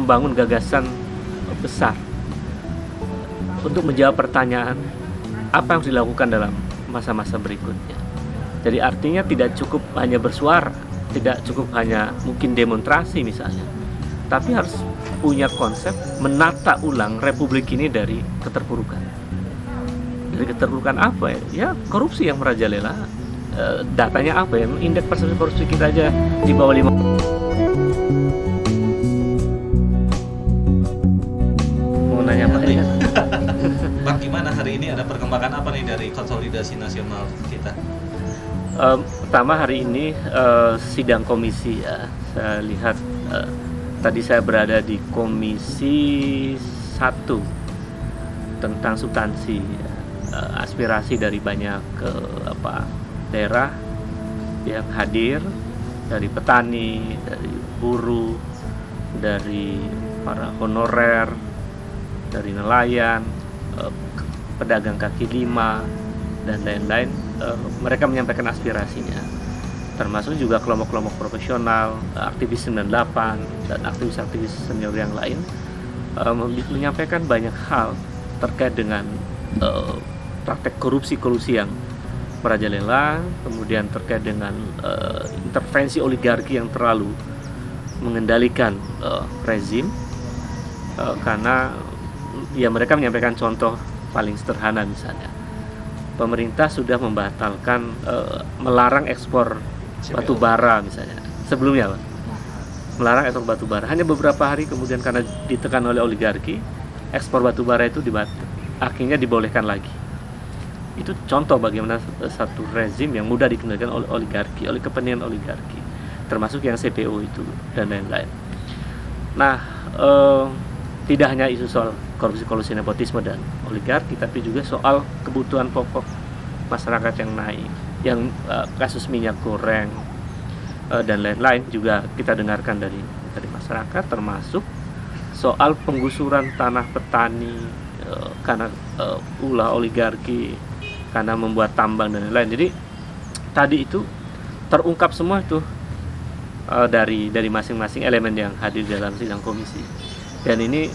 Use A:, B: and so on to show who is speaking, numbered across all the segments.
A: membangun gagasan besar untuk menjawab pertanyaan apa yang harus dilakukan dalam masa-masa berikutnya. Jadi artinya tidak cukup hanya bersuara, tidak cukup hanya mungkin demonstrasi misalnya, tapi harus punya konsep menata ulang republik ini dari keterpurukan. Dari keterpurukan apa ya? Ya korupsi yang merajalela. Datanya apa ya? Indeks persepsi korupsi kita aja di bawah 5. Mau nanya apa ya?
B: Bang, gimana hari ini ada perkembangan apa nih dari konsolidasi nasional kita?
A: Pertama hari ini sidang komisi ya. Saya lihat tadi saya berada di komisi 1 tentang substansi aspirasi dari banyak daerah yang hadir, dari petani, dari buruh, dari para honorer, dari nelayan, pedagang kaki lima, dan lain-lain. Mereka menyampaikan aspirasinya, termasuk juga kelompok-kelompok profesional, aktivis 98 dan aktivis-aktivis senior yang lain menyampaikan banyak hal terkait dengan praktek korupsi-kolusi yang merajalela, kemudian terkait dengan intervensi oligarki yang terlalu mengendalikan rezim, karena ya mereka menyampaikan contoh paling sederhana misalnya. Pemerintah sudah membatalkan melarang ekspor batu bara misalnya. Sebelumnya Pak, melarang ekspor batu bara. Hanya beberapa hari kemudian karena ditekan oleh oligarki, ekspor batu bara itu akhirnya dibolehkan lagi. Itu contoh bagaimana satu rezim yang mudah dikendalikan oleh oligarki, oleh kepentingan oligarki, termasuk yang CPO itu dan lain-lain. Nah, tidak hanya isu soal korupsi, nepotisme dan oligarki, tapi juga soal kebutuhan pokok masyarakat yang naik, yang kasus minyak goreng dan lain-lain juga kita dengarkan dari masyarakat, termasuk soal penggusuran tanah petani karena ulah oligarki, karena membuat tambang dan lain-lain. Jadi tadi itu terungkap semua itu dari masing-masing elemen yang hadir dalam sidang komisi. Dan ini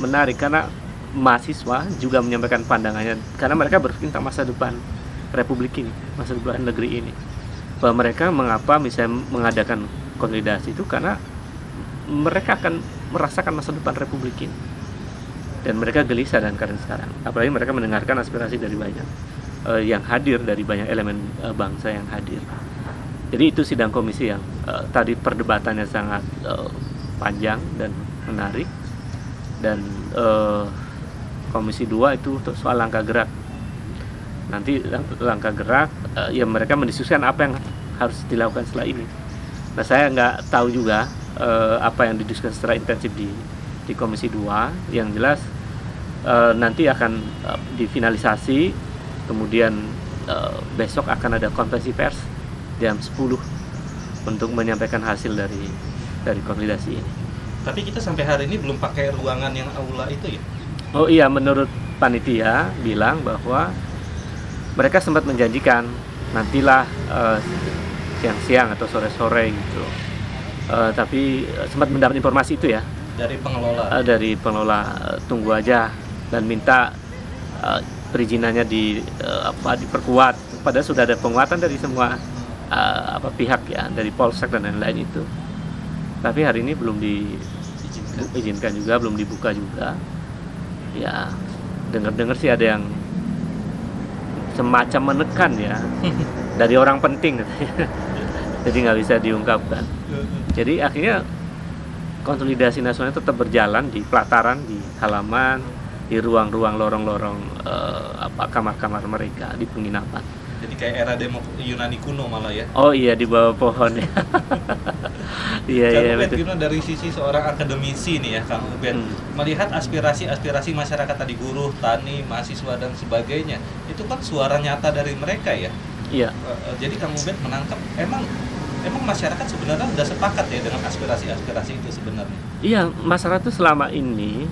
A: menarik karena mahasiswa juga menyampaikan pandangannya, karena mereka berpikir tentang masa depan republik ini, masa depan negeri ini, bahwa mereka mengapa misalnya mengadakan konsolidasi itu karena mereka akan merasakan masa depan republik ini, dan mereka gelisah dan karena sekarang, apalagi mereka mendengarkan aspirasi dari banyak yang hadir, dari banyak elemen bangsa yang hadir. Jadi itu sidang komisi yang tadi perdebatannya sangat panjang dan menarik. Dan komisi 2 itu untuk soal langkah gerak. Nanti langkah gerak ya mereka mendiskusikan apa yang harus dilakukan setelah ini. Nah, saya nggak tahu juga apa yang didiskusikan secara intensif di komisi 2. Yang jelas nanti akan difinalisasi, kemudian besok akan ada konferensi pers jam 10 untuk menyampaikan hasil dari konsolidasi ini.
B: Tapi kita sampai hari ini belum pakai ruangan yang aula itu ya?
A: Oh iya, menurut panitia bilang bahwa mereka sempat menjanjikan nantilah siang-siang atau sore-sore gitu. Tapi sempat mendapat informasi itu ya
B: dari pengelola.
A: Dari pengelola tunggu aja dan minta perizinannya diperkuat. Padahal sudah ada penguatan dari semua pihak ya, dari Polsek dan lain-lain itu. Tapi hari ini belum diizinkan juga, belum dibuka juga. Ya, dengar-dengar sih ada yang semacam menekan ya dari orang penting, jadi nggak bisa diungkapkan. Jadi akhirnya konsolidasi nasional tetap berjalan di pelataran, di halaman, di ruang-ruang lorong-lorong kamar-kamar mereka di penginapan.
B: Jadi kayak era Yunani kuno malah ya?
A: Oh iya, di bawah pohon ya. Iya
B: betul. Gimana dari sisi seorang akademisi nih ya Kang Ubed, melihat aspirasi masyarakat tadi, buruh, tani, mahasiswa dan sebagainya, itu kan suara nyata dari mereka ya?
A: Iya.
B: Jadi Kang Ubed menangkap emang masyarakat sebenarnya sudah sepakat ya dengan aspirasi itu sebenarnya?
A: Iya, masyarakat itu selama ini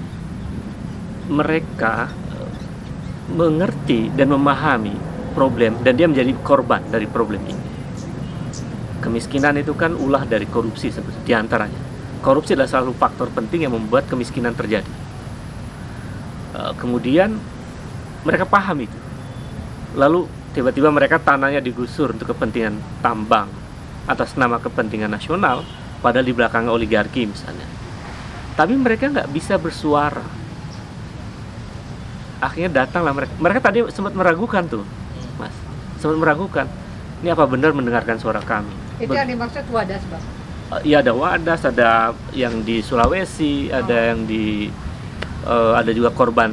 A: mereka mengerti dan memahami problem, dan dia menjadi korban dari problem ini. Kemiskinan itu kan ulah dari korupsi diantaranya. korupsi adalah salah satu faktor penting yang membuat kemiskinan terjadi. Kemudian mereka paham itu, lalu tiba-tiba mereka tanahnya digusur untuk kepentingan tambang atas nama kepentingan nasional, padahal di belakangnya oligarki misalnya. Tapi mereka nggak bisa bersuara. Akhirnya datanglah mereka tadi sempat meragukan tuh, Mas, sempat meragukan, ini apa benar mendengarkan suara kami?
C: Itu yang dimaksud Wadas, Bang?
A: Iya, ada Wadas, ada yang di Sulawesi, ada yang di ada juga korban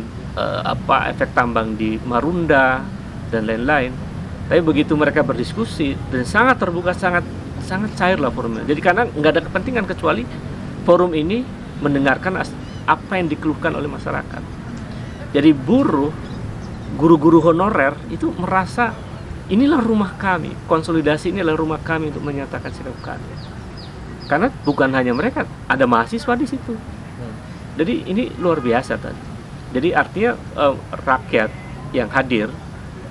A: efek tambang di Marunda dan lain-lain. Tapi begitu mereka berdiskusi dan sangat terbuka, sangat cair lah forumnya. Jadi karena nggak ada kepentingan kecuali forum ini mendengarkan apa yang dikeluhkan oleh masyarakat. Jadi buruh, guru-guru honorer itu merasa inilah rumah kami, konsolidasi ini adalah rumah kami untuk menyatakan sikap kami. Karena bukan hanya mereka, ada mahasiswa di situ. Jadi ini luar biasa tadi. Jadi artinya rakyat yang hadir,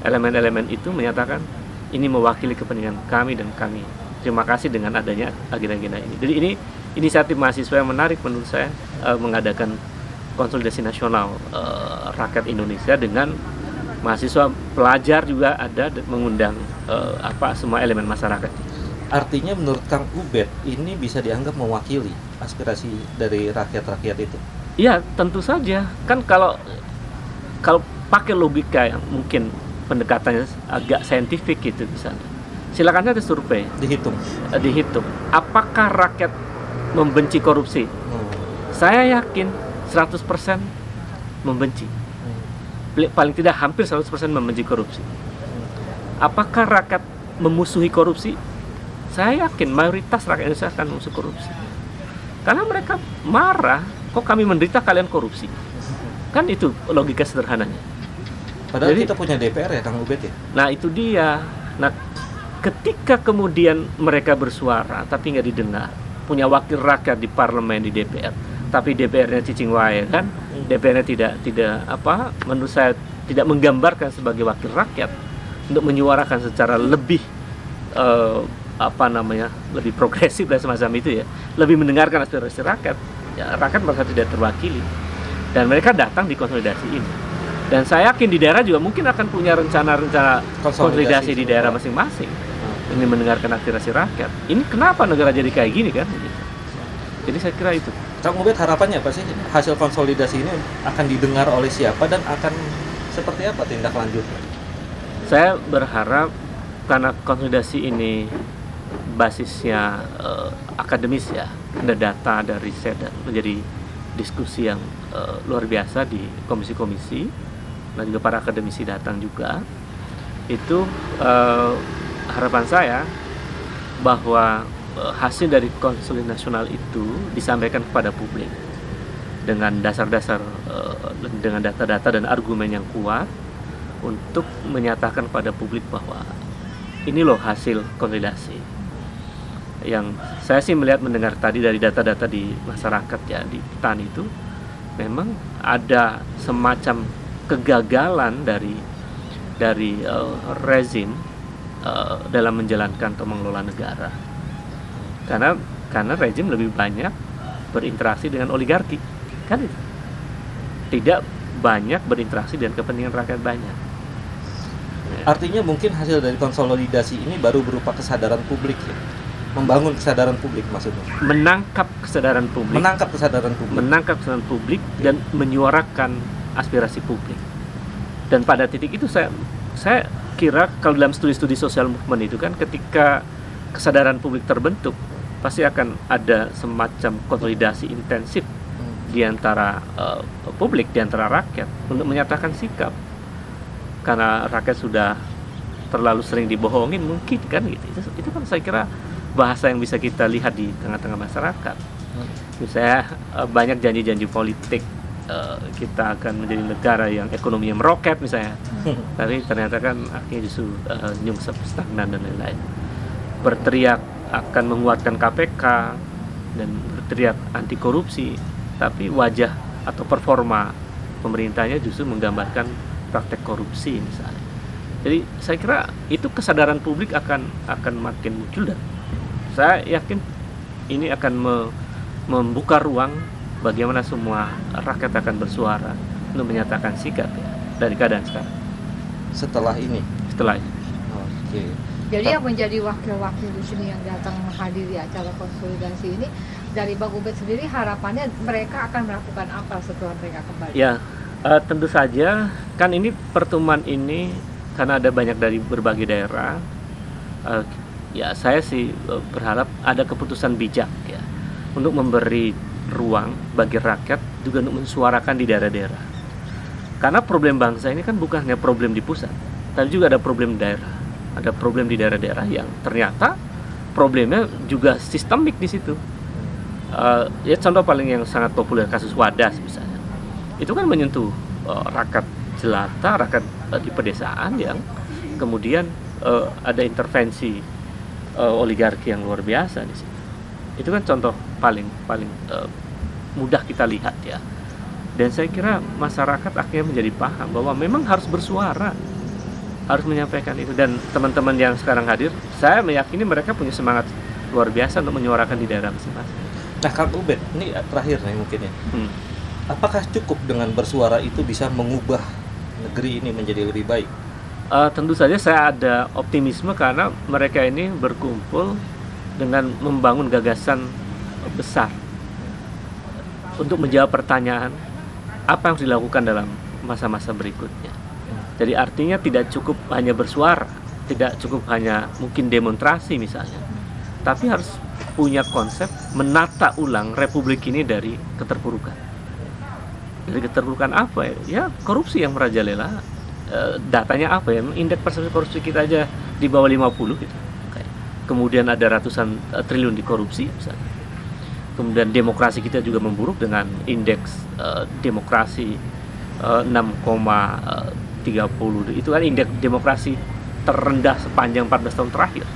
A: elemen-elemen itu menyatakan ini mewakili kepentingan kami dan kami. Terima kasih dengan adanya agenda-agenda ini. Jadi ini inisiatif mahasiswa yang menarik menurut saya, mengadakan konsolidasi nasional rakyat Indonesia dengan mahasiswa, pelajar juga ada, mengundang semua elemen masyarakat.
B: Artinya menurut Kang Ubed ini bisa dianggap mewakili aspirasi dari rakyat-rakyat itu?
A: Iya, tentu saja. Kan kalau pakai logika yang mungkin pendekatannya agak saintifik gitu misalnya, silakan saja survei, dihitung. Apakah rakyat membenci korupsi? Saya yakin 100% membenci. Paling tidak hampir 100% membenci korupsi. Apakah rakyat memusuhi korupsi? Saya yakin mayoritas rakyat Indonesia akan memusuhi korupsi. Karena mereka marah, kok kami menderita kalian korupsi. Kan itu logika sederhananya.
B: Padahal kita punya DPR ya, Kang Ubed ya?
A: Nah itu dia. Nah ketika kemudian mereka bersuara tapi nggak didengar, punya wakil rakyat di parlemen, di DPR, tapi DPR-nya cicing wae kan, DPR-nya tidak menurut saya tidak menggambarkan sebagai wakil rakyat untuk menyuarakan secara lebih lebih progresif dan semacam itu ya, lebih mendengarkan aspirasi rakyat. Ya, rakyat merasa tidak terwakili dan mereka datang di konsolidasi ini. Dan saya yakin di daerah juga mungkin akan punya rencana-rencana konsolidasi di daerah masing-masing. Ini mendengarkan aspirasi rakyat. Ini kenapa negara jadi kayak gini kan? Jadi saya kira itu.
B: Kang Ubed, harapannya apa sih hasil konsolidasi ini akan didengar oleh siapa dan akan seperti apa tindak lanjutnya?
A: Saya berharap karena konsolidasi ini basisnya akademis ya, ada data, ada riset, dan menjadi diskusi yang luar biasa di komisi-komisi dan juga para akademisi datang juga. Itu harapan saya bahwa hasil dari konsolidasi nasional itu disampaikan kepada publik dengan dasar-dasar, dengan data-data dan argumen yang kuat untuk menyatakan pada publik bahwa ini loh hasil konsolidasi. Yang saya sih mendengar tadi dari data-data di masyarakat ya, di petani itu memang ada semacam kegagalan dari rezim dalam menjalankan atau mengelola negara. Karena rezim lebih banyak berinteraksi dengan oligarki, kan itu. Tidak banyak berinteraksi dengan kepentingan rakyat banyak.
B: Artinya mungkin hasil dari konsolidasi ini baru berupa kesadaran publik ya? Membangun kesadaran publik maksudnya?
A: Menangkap kesadaran publik dan menyuarakan aspirasi publik. Dan pada titik itu saya kira kalau dalam studi-studi sosial movement itu kan, ketika kesadaran publik terbentuk pasti akan ada semacam konsolidasi intensif di antara publik, di antara rakyat untuk menyatakan sikap. Karena rakyat sudah terlalu sering dibohongin mungkin kan gitu. Itu kan saya kira bahasa yang bisa kita lihat di tengah-tengah masyarakat. Misalnya banyak janji-janji politik, kita akan menjadi negara yang ekonominya meroket misalnya, tapi ternyata kan akhirnya justru nyungsep, stagnan dan lain-lain. Berteriak akan menguatkan KPK dan berteriak anti korupsi, tapi wajah atau performa pemerintahnya justru menggambarkan praktek korupsi misalnya. Jadi saya kira itu kesadaran publik akan makin muncul, dan saya yakin ini akan membuka ruang bagaimana semua rakyat akan bersuara untuk menyatakan sikap ya, dari keadaan sekarang.
D: Setelah ini. Oke.
C: Jadi yang menjadi wakil-wakil di sini yang datang menghadiri acara konsolidasi ini, dari Bang Ubed sendiri harapannya mereka akan melakukan apa setelah mereka kembali?
A: Ya, tentu saja kan ini pertemuan ini karena ada banyak dari berbagai daerah. Ya saya sih berharap ada keputusan bijak ya untuk memberi ruang bagi rakyat juga untuk mensuarakan di daerah-daerah. Karena problem bangsa ini kan bukan hanya problem di pusat, tapi juga ada problem daerah. Ada problem di daerah-daerah yang ternyata problemnya juga sistemik di situ. Ya contoh paling yang sangat populer kasus Wadas misalnya. Itu kan menyentuh rakyat jelata, rakyat di pedesaan yang kemudian ada intervensi oligarki yang luar biasa di situ. Itu kan contoh paling mudah kita lihat ya. Dan saya kira masyarakat akhirnya menjadi paham bahwa memang harus bersuara, harus menyampaikan itu. Dan teman-teman yang sekarang hadir, saya meyakini mereka punya semangat luar biasa untuk menyuarakan di daerah masing-masing.
D: Nah, Kang Ubed, ini terakhir nih mungkin ya. Apakah cukup dengan bersuara itu bisa mengubah negeri ini menjadi lebih baik?
A: Tentu saja saya ada optimisme karena mereka ini berkumpul dengan membangun gagasan besar untuk menjawab pertanyaan apa yang harus dilakukan dalam masa-masa berikutnya. Jadi artinya tidak cukup hanya bersuara, tidak cukup hanya mungkin demonstrasi misalnya, tapi harus punya konsep menata ulang republik ini dari keterpurukan. Dari keterpurukan apa ya? Ya korupsi yang merajalela. Datanya apa ya? Indeks persepsi korupsi kita aja di bawah 50 gitu. Kemudian ada ratusan triliun di korupsi misalnya. Kemudian demokrasi kita juga memburuk dengan indeks demokrasi 6,30. Itu kan indeks demokrasi terendah sepanjang 14 tahun terakhir.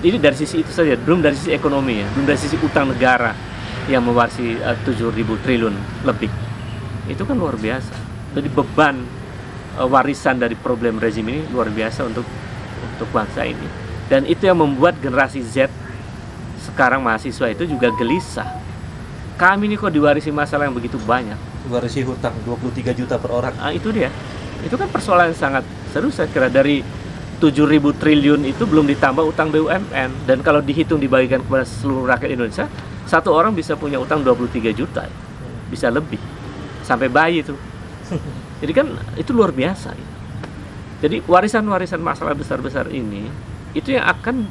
A: Jadi dari sisi itu saja, belum dari sisi ekonomi ya, belum dari sisi utang negara yang mewarisi 7.000 triliun lebih. Itu kan luar biasa. Jadi beban warisan dari problem rezim ini luar biasa untuk bangsa ini. Dan itu yang membuat generasi Z sekarang mahasiswa itu juga gelisah. Kami ini kok diwarisi masalah yang begitu banyak.
D: Diwarisi hutang 23 juta per orang.
A: Itu dia. Itu kan persoalan yang sangat serius saya kira. Dari 7.000 triliun itu belum ditambah utang BUMN. Dan kalau dihitung dibagikan kepada seluruh rakyat Indonesia, satu orang bisa punya utang 23 juta. Bisa lebih. Sampai bayi itu. Jadi kan itu luar biasa. Jadi warisan-warisan masalah besar-besar ini, itu yang akan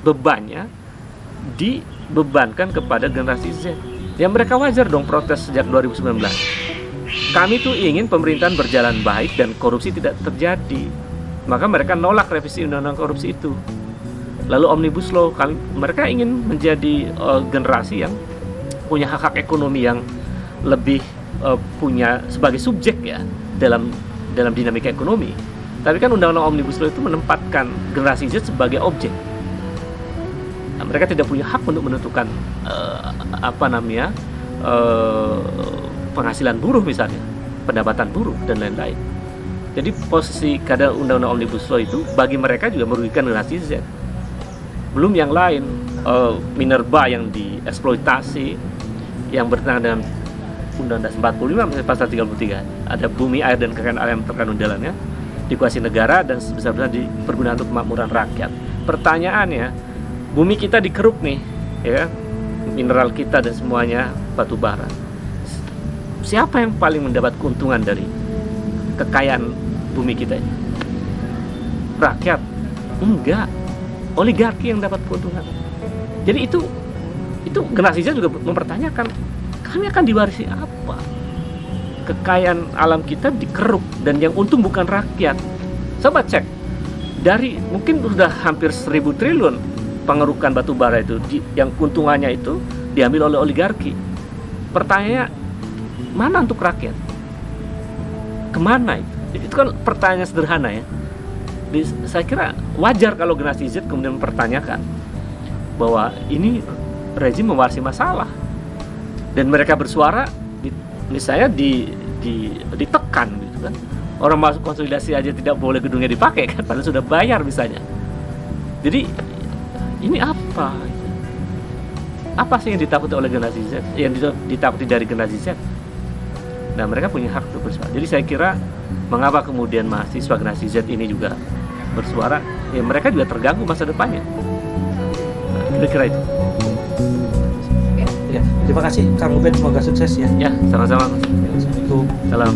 A: bebannya dibebankan kepada generasi Z. Ya mereka wajar dong protes sejak 2019. Kami tuh ingin pemerintahan berjalan baik dan korupsi tidak terjadi. Maka mereka nolak revisi undang-undang korupsi itu. Lalu Omnibus Law, mereka ingin menjadi generasi yang punya hak-hak ekonomi yang lebih punya sebagai subjek ya dalam dinamika ekonomi. Tapi kan undang-undang Omnibus Law itu menempatkan generasi Z sebagai objek. Nah, mereka tidak punya hak untuk menentukan penghasilan buruh misalnya, pendapatan buruh dan lain-lain. Jadi posisi keadaan undang-undang Omnibus Law itu bagi mereka juga merugikan generasi Z. Belum yang lain, minerba yang dieksploitasi, yang bertentangan dengan Undang-Undang 45 misalnya pasal 33. Ada bumi, air dan kekayaan alam terkandung dalamnya dikuasai negara dan sebesar-besar dipergunakan untuk kemakmuran rakyat. Pertanyaannya, bumi kita dikeruk nih, ya, mineral kita dan semuanya batu bara. Siapa yang paling mendapat keuntungan dari kekayaan bumi kita ini? Rakyat? Enggak. Oligarki yang dapat keuntungan. Jadi itu generasi Z juga mempertanyakan, kami akan diwarisi apa? Kekayaan alam kita dikeruk dan yang untung bukan rakyat. Coba cek, dari mungkin sudah hampir 1.000 triliun pengerukan batu bara itu, yang keuntungannya itu diambil oleh oligarki. Pertanyaannya, mana untuk rakyat? Kemana itu? Itu kan pertanyaan sederhana ya. Saya kira wajar kalau generasi Z kemudian mempertanyakan bahwa ini rezim mewarisi masalah. Dan mereka bersuara, misalnya ditekan gitu kan. Orang masuk konsolidasi aja tidak boleh gedungnya dipakai kan, padahal sudah bayar misalnya. Jadi ini apa? Apa sih yang ditakuti oleh generasi Z? Yang ditakuti dari generasi Z? Nah, mereka punya hak untuk bersuara. Jadi saya kira mengapa kemudian mahasiswa generasi Z ini juga bersuara? Ya mereka juga terganggu masa depannya. Nah, kira-kira itu.
D: Ya, terima kasih Kang Ubed, semoga sukses ya.
A: Ya, sama-sama.
D: Assalamualaikum.
A: Salam.